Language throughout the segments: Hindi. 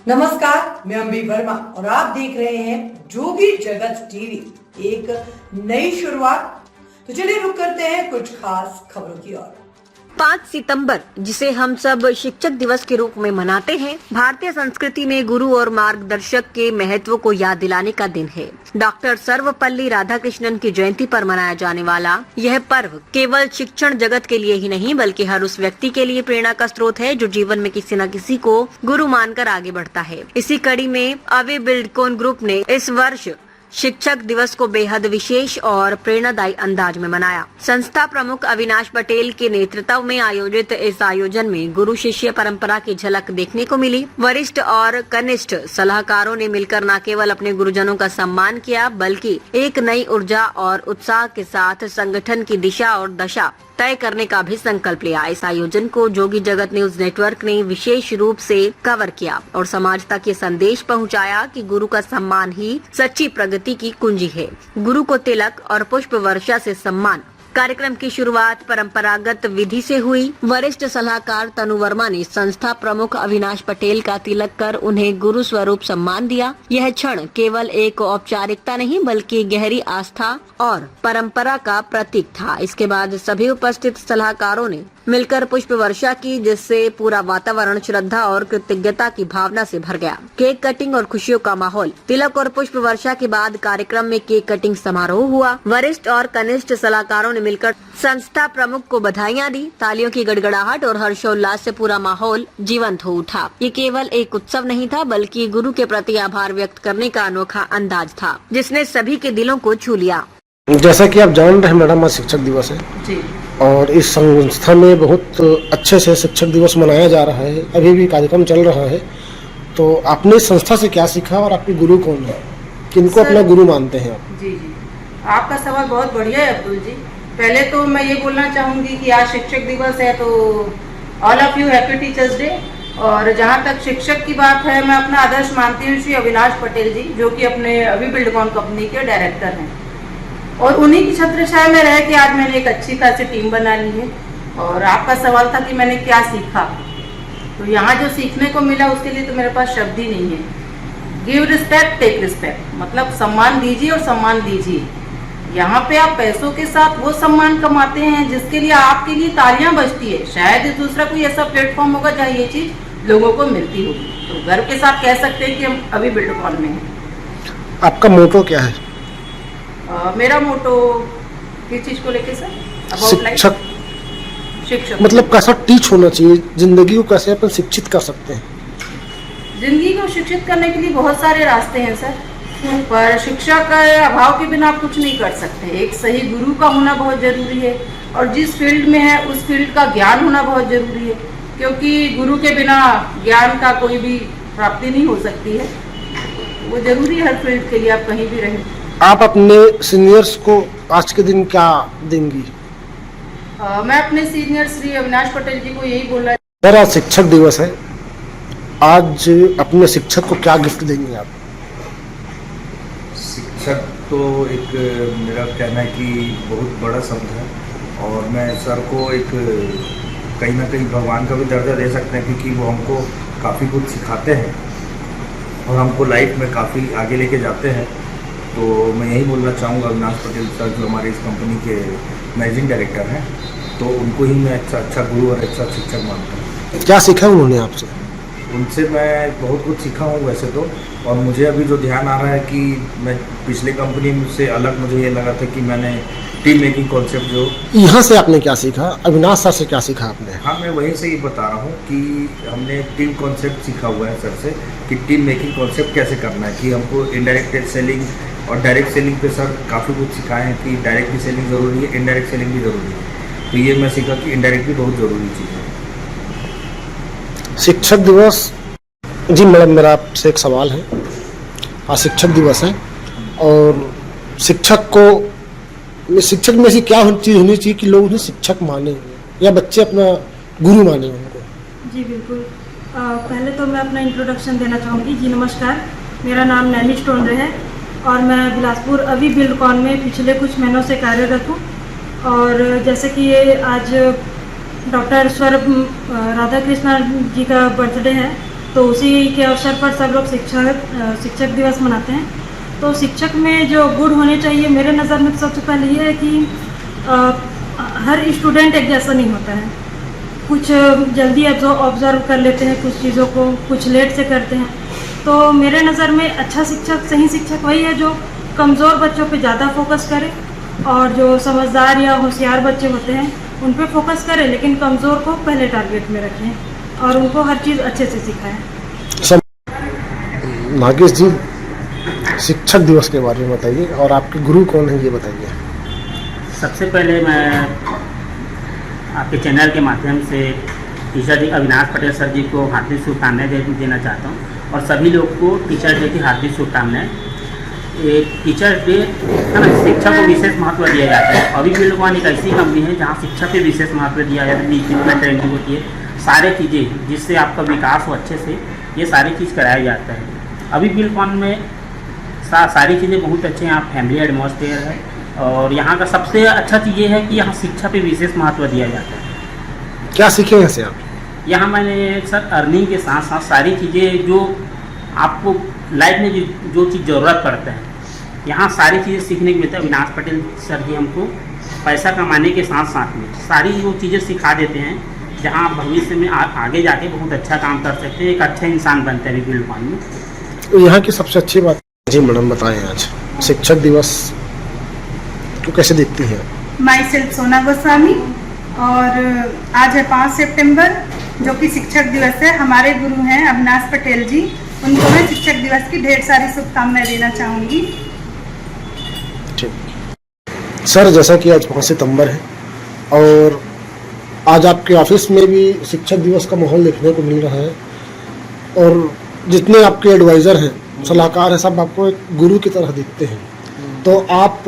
नमस्कार, मैं अम्बी वर्मा और आप देख रहे हैं जोगी जगत टीवी। एक नई शुरुआत। तो चलिए रुक करते हैं कुछ खास खबरों की ओर। 5 सितंबर, जिसे हम सब शिक्षक दिवस के रूप में मनाते हैं, भारतीय संस्कृति में गुरु और मार्गदर्शक के महत्व को याद दिलाने का दिन है। डॉक्टर सर्वपल्ली राधाकृष्णन की जयंती पर मनाया जाने वाला यह पर्व केवल शिक्षण जगत के लिए ही नहीं बल्कि हर उस व्यक्ति के लिए प्रेरणा का स्रोत है जो जीवन में किसी न किसी को गुरु मानकर आगे बढ़ता है। इसी कड़ी में अवे बिल्डकॉन ग्रुप ने इस वर्ष शिक्षक दिवस को बेहद विशेष और प्रेरणादायी अंदाज में मनाया। संस्था प्रमुख अविनाश पटेल के नेतृत्व में आयोजित इस आयोजन में गुरु शिष्य परंपरा की झलक देखने को मिली। वरिष्ठ और कनिष्ठ सलाहकारों ने मिलकर न केवल अपने गुरुजनों का सम्मान किया बल्कि एक नई ऊर्जा और उत्साह के साथ संगठन की दिशा और दशा तय करने का भी संकल्प लिया। इस आयोजन को जोगी जगत न्यूज नेटवर्क ने विशेष रूप से कवर किया और समाज तक ये संदेश पहुंचाया कि गुरु का सम्मान ही सच्ची प्रगति की कुंजी है। गुरु को तिलक और पुष्प वर्षा से सम्मान। कार्यक्रम की शुरुआत परंपरागत विधि से हुई। वरिष्ठ सलाहकार तनु वर्मा ने संस्था प्रमुख अविनाश पटेल का तिलक कर उन्हें गुरु स्वरूप सम्मान दिया। यह क्षण केवल एक औपचारिकता नहीं बल्कि गहरी आस्था और परंपरा का प्रतीक था। इसके बाद सभी उपस्थित सलाहकारों ने मिलकर पुष्प वर्षा की, जिससे पूरा वातावरण श्रद्धा और कृतज्ञता की भावना से भर गया। केक कटिंग और खुशियों का माहौल। तिलक और पुष्प वर्षा के बाद कार्यक्रम में केक कटिंग समारोह हुआ। वरिष्ठ और कनिष्ठ सलाहकारों ने मिलकर संस्था प्रमुख को बधाइयां दी। तालियों की गड़गड़ाहट और हर्षोल्लास से पूरा माहौल जीवंत हो उठा। ये केवल एक उत्सव नहीं था बल्कि गुरु के प्रति आभार व्यक्त करने का अनोखा अंदाज था जिसने सभी के दिलों को छू लिया। जैसा कि आप जान रहे हैं मैडम, आज शिक्षक दिवस है जी। और इस संस्था में बहुत अच्छे से शिक्षक दिवस मनाया जा रहा है। अभी भी कार्यक्रम चल रहा है। तो आपने इस संस्था से क्या सीखा और आपके गुरु कौन है, किनको अपना गुरु मानते हैं आप? जी, आपका सवाल बहुत बढ़िया है अब्दुल जी। पहले तो मैं ये बोलना चाहूँगी कि आज शिक्षक दिवस है, तो all of you happy teachers day. और जहाँ तक शिक्षक की बात है, मैं अपना आदर्श मानती हूँ श्री अविनाश पटेल जी, जो कि अपने अभी बिल्डकॉन कंपनी के डायरेक्टर हैं। और उन्हीं की छत्रछाया में रह के आज मैंने एक अच्छी खासी टीम बना ली है। और आपका सवाल था कि मैंने क्या सीखा, तो यहाँ जो सीखने को मिला उसके लिए तो मेरे पास शब्द ही नहीं है। गिव रिस्पेक्ट टेक रिस्पेक्ट, मतलब सम्मान दीजिए और सम्मान दीजिए। यहाँ पे आप पैसों के साथ वो सम्मान कमाते हैं जिसके लिए आपके लिए तालियां बजती है। शायद दूसरा कोई ऐसा प्लेटफॉर्म होगा जहाँ ये चीज लोगों को मिलती होगी। तो गर्व के साथ कह सकते हैं कि हम अभी बिल्डकॉन में हैं। आपका मोटो क्या है? मेरा मोटो किस चीज को लेके सर? शिक्षक मतलब कैसा टीच होना चाहिए, जिंदगी को कैसे अपन शिक्षित कर सकते हैं? जिंदगी को शिक्षित करने के लिए बहुत सारे रास्ते हैं सर, पर शिक्षा का अभाव के बिना आप कुछ नहीं कर सकते। एक सही गुरु का होना बहुत जरूरी है और जिस फील्ड में है उस फील्ड का ज्ञान होना बहुत जरूरी है, क्योंकि गुरु के बिना ज्ञान का कोई भी प्राप्ति नहीं हो सकती है। वो जरूरी है हर फील्ड के लिए, आप कहीं भी रहें। आप अपने सीनियर्स को आज के दिन क्या देंगी? मैं अपने सीनियर श्री अविनाश पटेल जी को यही बोलना। सर, आज शिक्षक दिवस है, आज अपने शिक्षक को क्या गिफ्ट देंगे आप? शिक्षक तो एक मेरा कहना है कि बहुत बड़ा शब्द है और मैं सर को एक कहीं ना कहीं भगवान का भी दर्जा दे सकते हैं, क्योंकि वो हमको काफ़ी कुछ सिखाते हैं और हमको लाइफ में काफ़ी आगे लेके जाते हैं। तो मैं यही बोलना चाहूँगा अविनाश पटेल सर जो हमारे इस कंपनी के मैनेजिंग डायरेक्टर हैं, तो उनको ही मैं अच्छा गुरु और अच्छा शिक्षक मानता हूँ। क्या सीखा उन्होंने आपसे? उनसे मैं बहुत कुछ सीखा हूँ वैसे तो, और मुझे अभी जो ध्यान आ रहा है कि मैं पिछले कंपनी से अलग मुझे ये लगा था कि मैंने टीम मेकिंग कॉन्सेप्ट जो यहाँ से आपने क्या सीखा, अविनाश सर से क्या सीखा आपने? हाँ, मैं वहीं से ही बता रहा हूँ कि हमने टीम कॉन्सेप्ट सीखा हुआ है सर से कि टीम मेकिंग कॉन्सेप्ट कैसे करना है, कि हमको इनडायरेक्ट सेलिंग और डायरेक्ट सेलिंग पे सर काफ़ी कुछ सिखाए हैं कि डायरेक्ट भी सेलिंग ज़रूरी है, इनडायरेक्ट सेलिंग भी ज़रूरी है। तो ये मैं सीखा कि इनडायरेक्ट भी बहुत ज़रूरी चीज़ है। शिक्षक दिवस जी मैडम, मेरा आपसे एक सवाल है। आज शिक्षक दिवस है और शिक्षक में ऐसी क्या चीज़ होनी चाहिए कि लोग उन्हें शिक्षक माने या बच्चे अपना गुरु माने उनको? जी बिल्कुल। पहले तो मैं अपना इंट्रोडक्शन देना चाहूँगी। जी नमस्कार, मेरा नाम नैमिष टोंडरे है और मैं बिलासपुर अभी बिल्डकॉन में पिछले कुछ महीनों से कार्यरत हूँ। और जैसे कि ये आज डॉक्टर राधाकृष्णन जी का बर्थडे है, तो उसी के अवसर पर सब लोग शिक्षक दिवस मनाते हैं। तो शिक्षक में जो गुण होने चाहिए मेरे नज़र में तो सबसे पहले ये है कि हर स्टूडेंट एक जैसा नहीं होता है। कुछ जल्दी ऑब्जर्व कर लेते हैं कुछ चीज़ों को, कुछ लेट से करते हैं। तो मेरे नज़र में अच्छा शिक्षक, सही शिक्षक वही है जो कमज़ोर बच्चों पे ज़्यादा फोकस करे और जो समझदार या होशियार बच्चे होते हैं उन पे फोकस करे, लेकिन कमज़ोर को पहले टारगेट में रखें और उनको हर चीज़ अच्छे से सिखाएं। नागेश जी, शिक्षक दिवस के बारे में बताइए और आपके गुरु कौन है ये बताइए। सबसे पहले मैं आपके चैनल के माध्यम से teacher day Avinash Patel sir ji को हार्दिक शुभकामनाएं देना चाहता हूँ और सभी लोग को टीचर डे की हार्दिक शुभकामनाएं। टीचर डे है ना, शिक्षा को विशेष महत्व दिया जाता है। अभी बिल्डकॉन एक ऐसी कंपनी है जहाँ शिक्षा पे विशेष महत्व दिया जाता है, नीति ट्रेनिंग होती है, सारी चीज़ें जिससे आपका विकास हो अच्छे से, ये सारी चीज़ कराया जाता है। अभी बिल्डकॉन में सारी चीज़ें बहुत अच्छे हैं, यहाँ फैमिली एटमॉस्फेयर है और यहाँ का सबसे अच्छा चीज़ ये है कि यहाँ शिक्षा पे विशेष महत्व दिया जाता है। क्या सीखे हैं से आप? यहाँ मैंने सर अर्निंग के साथ साथ सारी चीज़ें जो आपको लाइफ में जो चीज़ ज़रूरत पड़ता है, यहाँ सारी चीज़ें सीखने को मिलता है। अविनाश पटेल सर जी हमको पैसा कमाने के साथ साथ में सारी वो चीज़ें सिखा देते हैं जहाँ आप भविष्य में आगे जाके बहुत अच्छा काम कर सकते हैं, एक अच्छा इंसान बनते हैं बिल्डकॉन में। तो यहाँ की सबसे अच्छी बात जी मैडम बताएं, आज शिक्षक दिवस को कैसे देखती हैं? माई सेल्फ सोना गोस्वामी और आज है 5 सितंबर जो कि शिक्षक दिवस है। हमारे गुरु हैं अविनाश पटेल जी, उनको मैं शिक्षक दिवस की ढेर सारी शुभकामनाएं देना चाहूँगी। ठीक सर, जैसा कि आज 5 सितंबर है और आज आपके ऑफिस में भी शिक्षक दिवस का माहौल देखने को मिल रहा है और जितने आपके एडवाइज़र हैं, सलाहकार हैं, सब आपको एक गुरु की तरह दिखते हैं। तो आप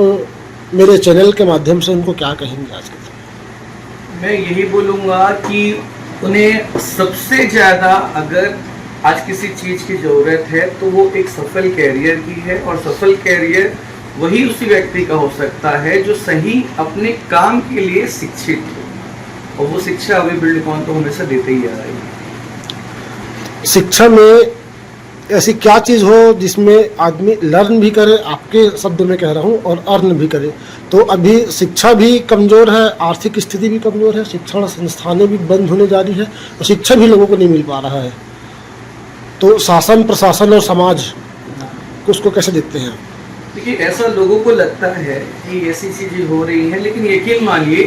मेरे चैनल के माध्यम से उनको क्या कहेंगे आज के दिन? मैं यही बोलूँगा कि उन्हें सबसे ज़्यादा अगर आज किसी चीज़ की ज़रूरत है तो वो एक सफल कैरियर की है और सफल कैरियर वही उसी व्यक्ति का हो सकता है जो सही अपने काम के लिए शिक्षित हो, और वो शिक्षा अभी बिल्डकॉन तो हमेशा देते ही आ रही है। शिक्षा में ऐसी क्या चीज़ हो जिसमें आदमी लर्न भी करे, आपके शब्दों में कह रहा हूँ, और अर्न भी करे। तो अभी शिक्षा भी कमज़ोर है, आर्थिक स्थिति भी कमज़ोर है, शिक्षण संस्थानें भी बंद होने जा रही है और शिक्षा भी लोगों को नहीं मिल पा रहा है। तो शासन, प्रशासन और समाज को उसको कैसे देखते हैं? देखिए, ऐसा लोगों को लगता है कि ऐसी चीज़ें हो रही हैं, लेकिन यकीन मानिए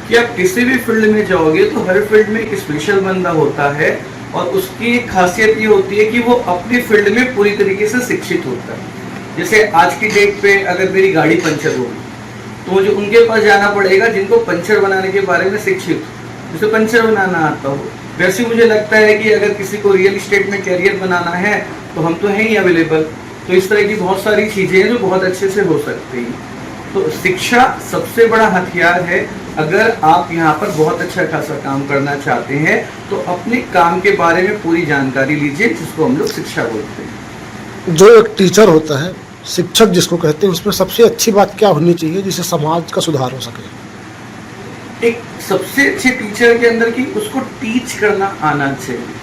कि आप किसी भी फील्ड में जाओगे तो हर फील्ड में एक स्पेशल बंदा होता है और उसकी खासियत ये होती है कि वो अपनी फील्ड में पूरी तरीके से शिक्षित होता है। जैसे आज की डेट पे अगर मेरी गाड़ी पंचर होगी तो मुझे उनके पास जाना पड़ेगा जिनको पंचर बनाने के बारे में शिक्षित हो, जिसे पंचर बनाना आता हो। वैसे मुझे लगता है कि अगर किसी को रियल एस्टेट में कैरियर बनाना है तो हम तो हैं ही अवेलेबल। तो इस तरह की बहुत सारी चीज़ें हैं जो बहुत अच्छे से हो सकती हैं। तो शिक्षा सबसे बड़ा हथियार है। अगर आप यहाँ पर बहुत अच्छा खासा काम करना चाहते हैं तो अपने काम के बारे में पूरी जानकारी लीजिए, जिसको हम लोग शिक्षा बोलते हैं। जो एक टीचर होता है, शिक्षक जिसको कहते हैं, उसमें सबसे अच्छी बात क्या होनी चाहिए जिससे समाज का सुधार हो सके? एक सबसे अच्छे टीचर के अंदर कि उसको टीच करना आना चाहिए।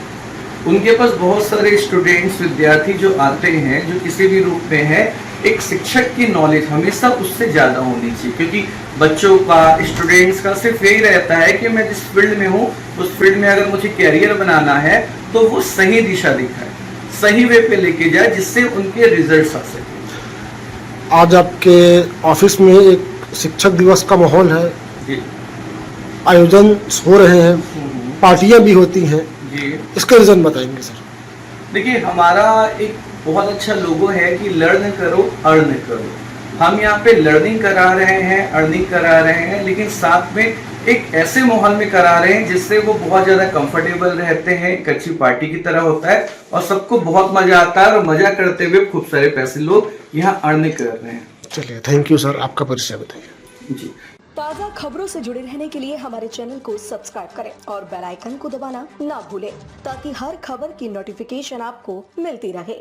उनके पास बहुत सारे स्टूडेंट्स, विद्यार्थी जो आते हैं, जो किसी भी रूप में है, एक शिक्षक की नॉलेज हमेशा उससे ज़्यादा होनी चाहिए, क्योंकि बच्चों का, स्टूडेंट्स का सिर्फ यही रहता है कि मैं जिस फील्ड में हूँ उस फील्ड में अगर मुझे कैरियर बनाना है तो वो सही दिशा दिखाए, सही वे पे लेके जाए, जिससे उनके रिजल्ट्स आ सके। आज आपके ऑफिस में एक शिक्षक दिवस का माहौल है जी, आयोजन हो रहे हैं, पार्टियां भी होती हैं जी। इसका रीज़न बताएंगे सर? देखिए, हमारा एक बहुत अच्छा लोगो है कि लर्न करो, अर्न करो। हम यहाँ पे लर्निंग करा रहे हैं, अर्निंग करा रहे हैं, लेकिन साथ में एक ऐसे माहौल में करा रहे हैं जिससे वो बहुत ज़्यादा कंफर्टेबल रहते हैं, एक अच्छी पार्टी की तरह होता है और सबको बहुत मज़ा आता है और मज़ा करते हुए खूब सारे पैसे लोग यहाँ अर्न कर रहे हैं। चलिए, थैंक यू सर। आपका परिचय बताइए। जी। ताज़ा खबरों से जुड़े रहने के लिए हमारे चैनल को सब्सक्राइब करें और बेल आइकन को दबाना ना भूलें, ताकि हर खबर की नोटिफिकेशन आपको मिलती रहे।